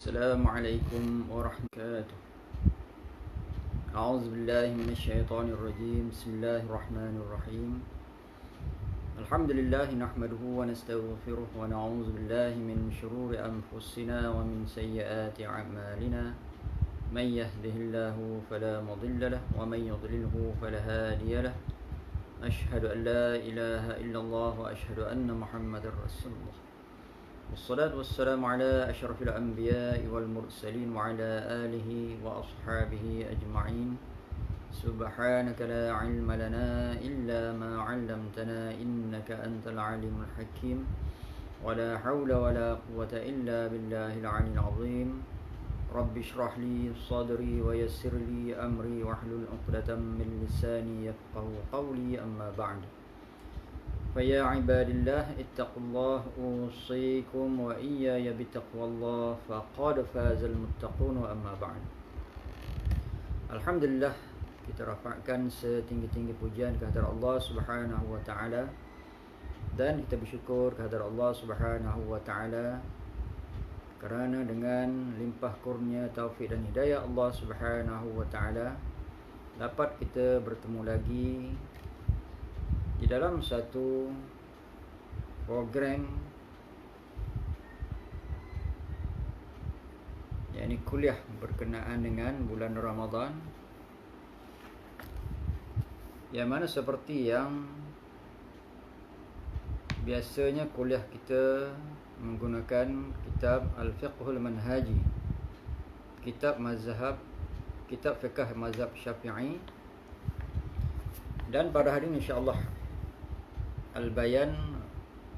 السلام عليكم ورحمة الله وبركاته. أعوذ بالله من الشيطان الرجيم. بسم الله الرحمن الرحيم. الحمد لله نحمده ونستغفره ونعوذ بالله من شرور أنفسنا ومن سيئات أعمالنا. من يهده الله فلا مضل له ومن يضلله فلا هادي له. أشهد أن لا إله إلا الله وأشهد أن محمدا رسول الله. والصلاة والسلام على أشرف الأنبياء والمرسلين وعلى آله وأصحابه أجمعين. سبحانك لا علم لنا إلا ما علمتنا إنك أنت العليم الحكيم. ولا حول ولا قوة إلا بالله العلي العظيم. رب اشرح لي صدري ويسر لي أمري واحلل عقدة من لساني يفقه قولي. أما بعد، فيا عباد الله اتقوا الله أوصيكم وإياي بتقوى الله فقد فاز المتقون. وأما بعد. Alhamdulillah, kita rafa'kan setinggi-tinggi pujian kehadirat Allah Subhanahu wa taala, dan kita bersyukur kehadirat Allah Subhanahu wa taala kerana dengan limpah kurnia taufik dan hidayah Allah Subhanahu wa taala dapat kita bertemu lagi di dalam satu program, yakni kuliah berkenaan dengan bulan Ramadan, yang mana seperti yang biasanya kuliah kita menggunakan kitab Al-Fiqhul Manhaji, kitab fiqh mazhab Syafi'i. Dan pada hari ini insya-Allah Al-Bayan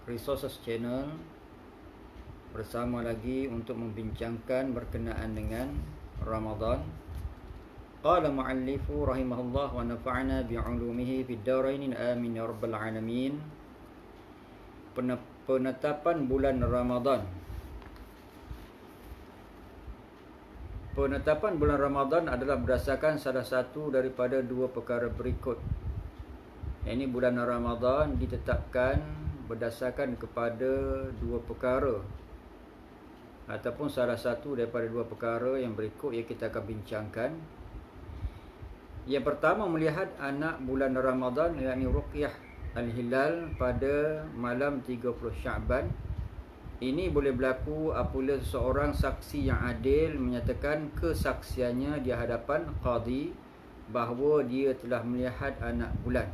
Resources Channel bersama lagi untuk membincangkan berkenaan dengan Ramadan. Qala mu'allifu rahimahullah wa nafa'ana bi'ulumihi fid darain amin ya rabbal alamin. Penetapan bulan Ramadan. Penetapan bulan Ramadan adalah berdasarkan salah satu daripada dua perkara berikut. Ini bulan Ramadan ditetapkan berdasarkan kepada dua perkara, ataupun salah satu daripada dua perkara yang berikut yang kita akan bincangkan. Yang pertama, melihat anak bulan Ramadan, yakni ruqyah al-hilal pada malam 30 Sya'ban. Ini boleh berlaku apabila seseorang saksi yang adil menyatakan kesaksiannya di hadapan qadi bahawa dia telah melihat anak bulan.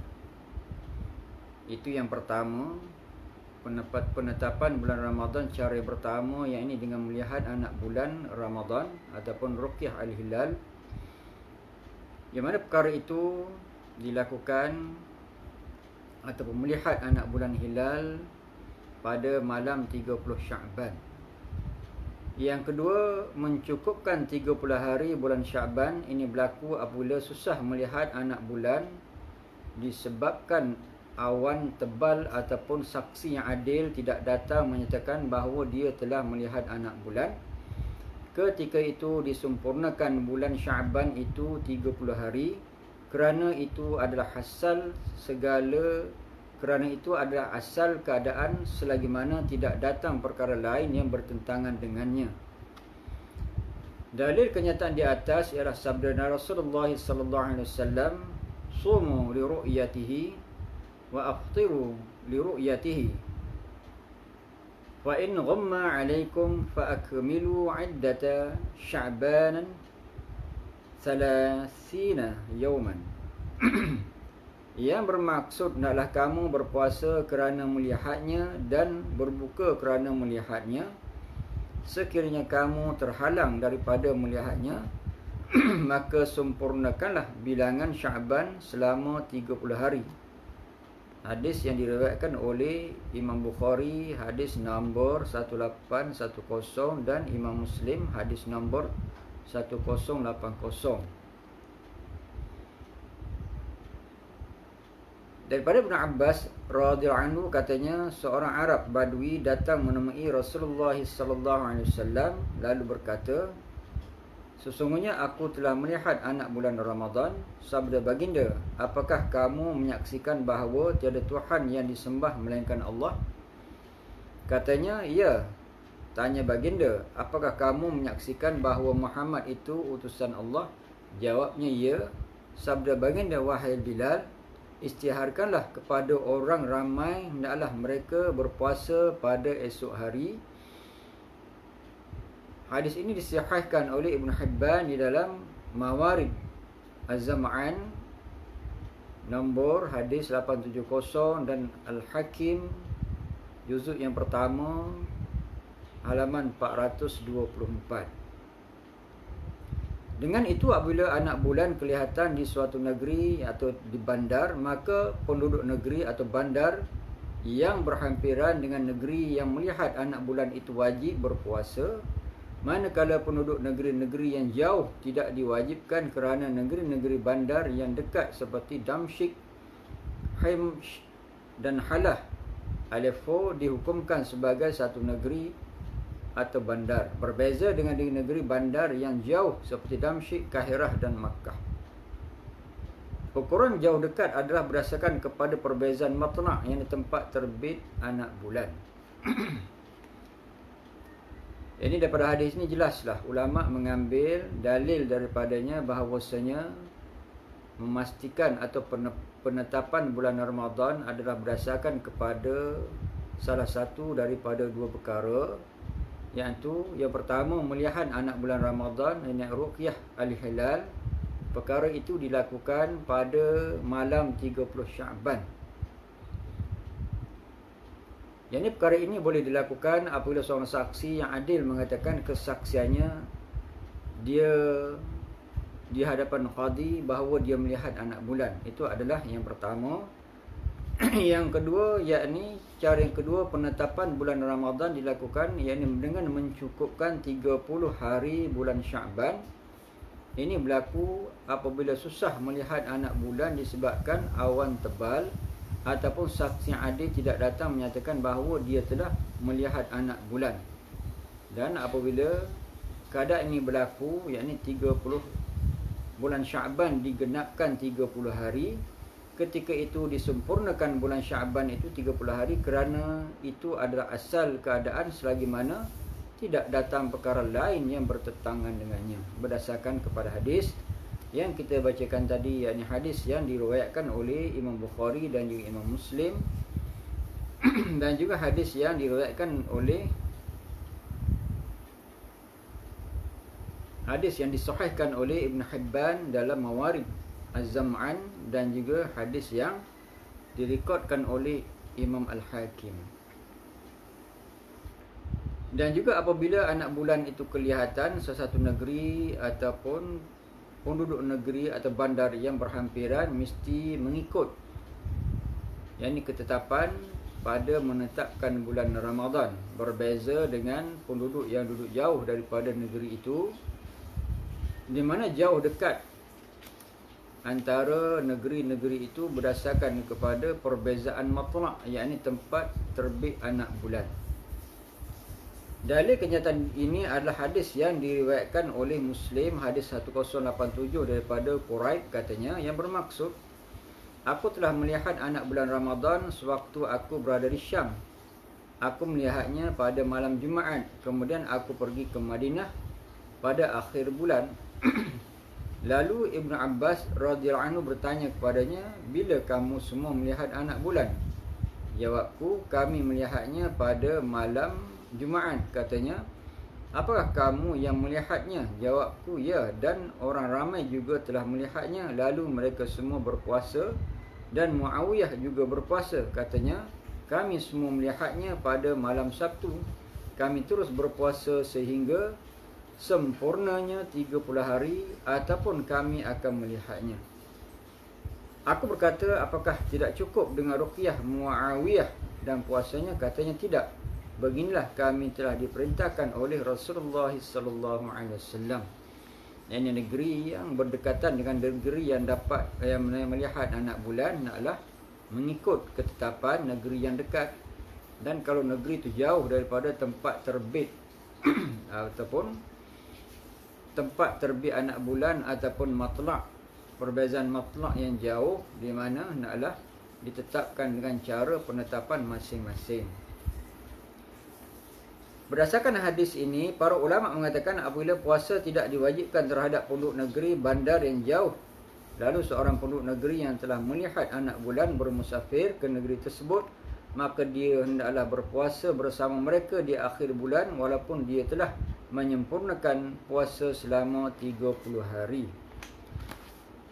Itu yang pertama, penetapan bulan Ramadan cara yang pertama, yang ini dengan melihat anak bulan Ramadan ataupun ruqyah al-hilal, yang mana perkara itu dilakukan ataupun melihat anak bulan hilal pada malam 30 Sya'ban. Yang kedua, mencukupkan 30 hari bulan Sya'ban. Ini berlaku apabila susah melihat anak bulan disebabkan awan tebal ataupun saksi yang adil tidak datang menyatakan bahawa dia telah melihat anak bulan. Ketika itu disempurnakan bulan Sya'ban itu 30 hari, kerana itu adalah asal keadaan selagi mana tidak datang perkara lain yang bertentangan dengannya. Dalil kenyataan di atas ialah sabda Rasulullah sallallahu alaihi wasallam, "Sumu li ru'yatihi wa aftiru li ru'yatihi. Fa in ghamma 'alaikum fa akmilu 'iddata Sya'banan 30 yawman." Yang bermaksud, hendaklah kamu berpuasa kerana melihatnya dan berbuka kerana melihatnya. Sekiranya kamu terhalang daripada melihatnya, maka sempurnakanlah bilangan Sya'ban selama 30 hari. Hadis yang diriwayatkan oleh Imam Bukhari, hadis nombor 1810, dan Imam Muslim, hadis nombor 1080. Daripada Ibn Abbas radhiyallahu anhu, katanya seorang Arab Badui datang menemui Rasulullah sallallahu alaihi wasallam lalu berkata, "Sesungguhnya aku telah melihat anak bulan Ramadan." Sabda baginda, "Apakah kamu menyaksikan bahawa tiada Tuhan yang disembah melainkan Allah?" Katanya, "Ya." Tanya baginda, apakah kamu menyaksikan bahawa Muhammad itu utusan Allah? Jawabnya, ya. Sabda baginda, wahai Bilal, isytiharkanlah kepada orang ramai, hendaklah mereka berpuasa pada esok hari. Hadis ini disahihkan oleh Ibn Hibban di dalam Mawarid Az-Zam'an nombor hadis 870 dan Al-Hakim juzuk yang pertama halaman 424. Dengan itu, apabila anak bulan kelihatan di suatu negeri atau di bandar, maka penduduk negeri atau bandar yang berhampiran dengan negeri yang melihat anak bulan itu wajib berpuasa. Manakala penduduk negeri-negeri yang jauh tidak diwajibkan kerana negeri-negeri bandar yang dekat seperti Damsyik, Himsh dan Halah, Aleppo dihukumkan sebagai satu negeri atau bandar. Berbeza dengan di negeri bandar yang jauh seperti Damsyik, Kahirah dan Makkah. Ukuran jauh dekat adalah berdasarkan kepada perbezaan matla' yang di tempat terbit anak bulan. Ini daripada hadis ni jelaslah ulama mengambil dalil daripadanya bahawasanya memastikan atau penetapan bulan Ramadan adalah berdasarkan kepada salah satu daripada dua perkara, iaitu yang pertama melihat anak bulan Ramadan, iaitu ruqyah al-hilal. Perkara itu dilakukan pada malam 30 Syaban. Yang perkara ini boleh dilakukan apabila seorang saksi yang adil mengatakan kesaksiannya dia di hadapan qadi bahawa dia melihat anak bulan. Itu adalah yang pertama. Yang kedua, yakni cara yang kedua, penetapan bulan Ramadan dilakukan yakni dengan mencukupkan 30 hari bulan Syaban. Ini berlaku apabila susah melihat anak bulan disebabkan awan tebal ataupun saksi yang adil tidak datang menyatakan bahawa dia telah melihat anak bulan. Dan apabila keadaan ini berlaku, yakni 30 bulan Syaban digenapkan 30 hari, ketika itu disempurnakan bulan Syaban itu 30 hari kerana itu adalah asal keadaan selagi mana tidak datang perkara lain yang bertentangan dengannya. Berdasarkan kepada hadis yang kita bacakan tadi, yakni hadis yang diriwayatkan oleh Imam Bukhari dan juga Imam Muslim dan juga hadis yang diriwayatkan oleh hadis yang disahihkan oleh Ibn Hibban dalam Mawarid Az-Zam'an dan juga hadis yang direkodkan oleh Imam Al-Hakim. Dan juga apabila anak bulan itu kelihatan sesuatu negeri ataupun penduduk negeri atau bandar yang berhampiran, mesti mengikut yakni ketetapan pada menetapkan bulan Ramadan. Berbeza dengan penduduk yang duduk jauh daripada negeri itu, di mana jauh dekat antara negeri-negeri itu berdasarkan kepada perbezaan matla', yakni tempat terbit anak bulan. Dalil kenyataan ini adalah hadis yang diriwayatkan oleh Muslim, hadis 1087 daripada Quraib, katanya, yang bermaksud, aku telah melihat anak bulan Ramadan sewaktu aku berada di Syam. Aku melihatnya pada malam Jumaat. Kemudian aku pergi ke Madinah pada akhir bulan. Lalu Ibn Abbas radhiyallahu anhu bertanya kepadanya, bila kamu semua melihat anak bulan? Jawabku, kami melihatnya pada malam Jumaat. Katanya, apakah kamu yang melihatnya? Jawabku, ya, dan orang ramai juga telah melihatnya. Lalu mereka semua berpuasa dan Muawiyah juga berpuasa. Katanya, kami semua melihatnya pada malam Sabtu. Kami terus berpuasa sehingga sempurnanya 30 hari ataupun kami akan melihatnya. Aku berkata, apakah tidak cukup dengan ruqyah Muawiyah dan puasanya? Katanya, tidak. Beginilah kami telah diperintahkan oleh Rasulullah sallallahu alaihi wasallam. Yang negeri yang berdekatan dengan negeri yang dapat melihat anak bulan adalah mengikut ketetapan negeri yang dekat. Dan kalau negeri itu jauh daripada tempat terbit ataupun tempat terbit anak bulan ataupun matla', perbezaan matla' yang jauh, di mana adalah ditetapkan dengan cara penetapan masing-masing. Berdasarkan hadis ini, para ulama mengatakan apabila puasa tidak diwajibkan terhadap penduduk negeri bandar yang jauh, lalu seorang penduduk negeri yang telah melihat anak bulan bermusafir ke negeri tersebut, maka dia hendaklah berpuasa bersama mereka di akhir bulan walaupun dia telah menyempurnakan puasa selama 30 hari.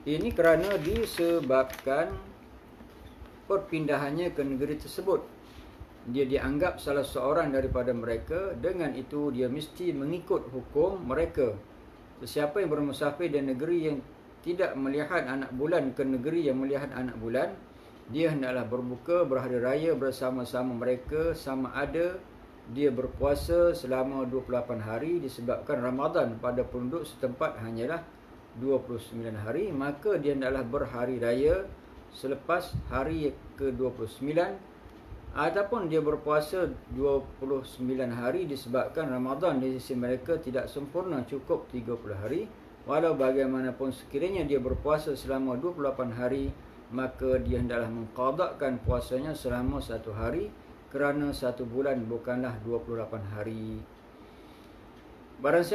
Ini kerana disebabkan perpindahannya ke negeri tersebut. Dia dianggap salah seorang daripada mereka, dengan itu dia mesti mengikut hukum mereka. Sesiapa yang bermusafir di negeri yang tidak melihat anak bulan ke negeri yang melihat anak bulan, dia hendaklah berbuka berhari raya bersama-sama mereka, sama ada dia berpuasa selama 28 hari disebabkan Ramadan pada penduduk setempat hanyalah 29 hari, maka dia hendaklah berhari raya selepas hari ke-29, ataupun dia berpuasa 29 hari disebabkan Ramadan di sisi mereka tidak sempurna, cukup 30 hari. Walau bagaimanapun sekiranya dia berpuasa selama 28 hari, maka dia hendaklah mengqadakkan puasanya selama 1 hari, kerana 1 bulan bukanlah 28 hari. Barang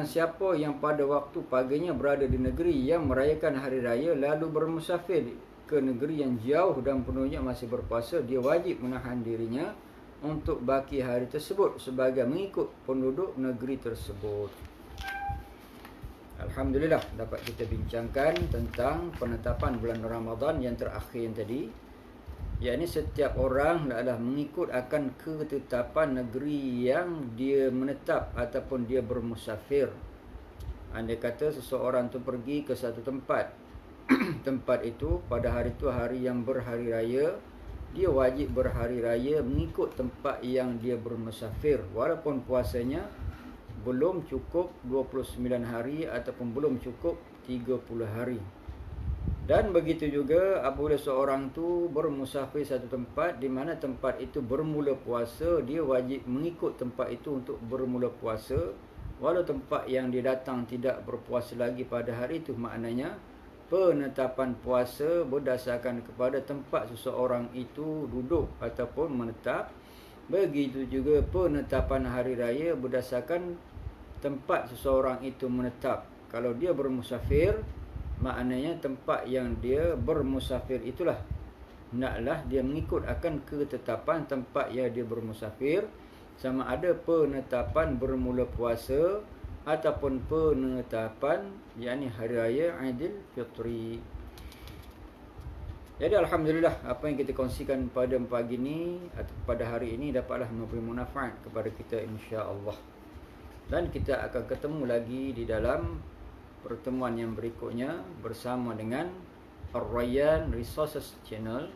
siapa yang pada waktu paginya berada di negeri yang merayakan hari raya lalu bermusafir ke negeri yang jauh dan penuhnya masih berpuasa, dia wajib menahan dirinya untuk baki hari tersebut sebagai mengikut penduduk negeri tersebut. Alhamdulillah, dapat kita bincangkan tentang penetapan bulan Ramadan yang terakhir yang tadi, yakni setiap orang adalah mengikut akan ketetapan negeri yang dia menetap ataupun dia bermusafir. Andai kata seseorang tu pergi ke satu tempat, tempat itu pada hari itu hari yang berhari raya, dia wajib berhari raya mengikut tempat yang dia bermusafir walaupun puasanya belum cukup 29 hari ataupun belum cukup 30 hari. Dan begitu juga apabila seorang tu bermusafir satu tempat di mana tempat itu bermula puasa, dia wajib mengikut tempat itu untuk bermula puasa walau tempat yang dia datang tidak berpuasa lagi pada hari itu. Maknanya penetapan puasa berdasarkan kepada tempat seseorang itu duduk ataupun menetap. Begitu juga penetapan hari raya berdasarkan tempat seseorang itu menetap. Kalau dia bermusafir, maknanya tempat yang dia bermusafir itulah hendaklah dia mengikut akan ketetapan tempat yang dia bermusafir, sama ada penetapan bermula puasa ataupun penetapan yakni hari raya Aidil Fitri. Jadi alhamdulillah, apa yang kita kongsikan pada pagi ini atau pada hari ini dapatlah memberi manfaat kepada kita insya-Allah. Dan kita akan ketemu lagi di dalam pertemuan yang berikutnya bersama dengan Ar-Rayyan Resources Channel.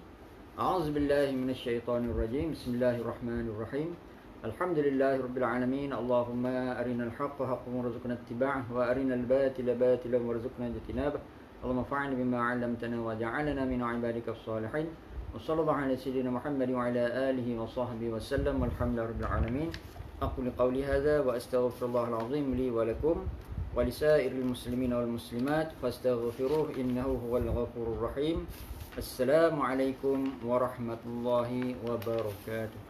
A'udzubillahi minasyaitonirrajim. Bismillahirrahmanirrahim. Alhamdulillahirabbil alamin. Allahumma arinal haqqa haqqan warzuqna ittiba'ah wa arinal batila batilan warzuqna ijtinabah. Allahumma fa'alna bima 'allamtana waj'alna min 'ibadika as-salihin. Wa sallallahu ala sayyidina Muhammad wa ala alihi wa sahbihi wa sallam. Walhamdulillahirabbil alamin. Aqulu qawli hadza wa astaghfirullahal azim li wa lakum wa lisairil muslimin wal muslimat fastaghfiruhu innahu huwal ghafurur rahim. Assalamu alaikum warahmatullahi wabarakatuh.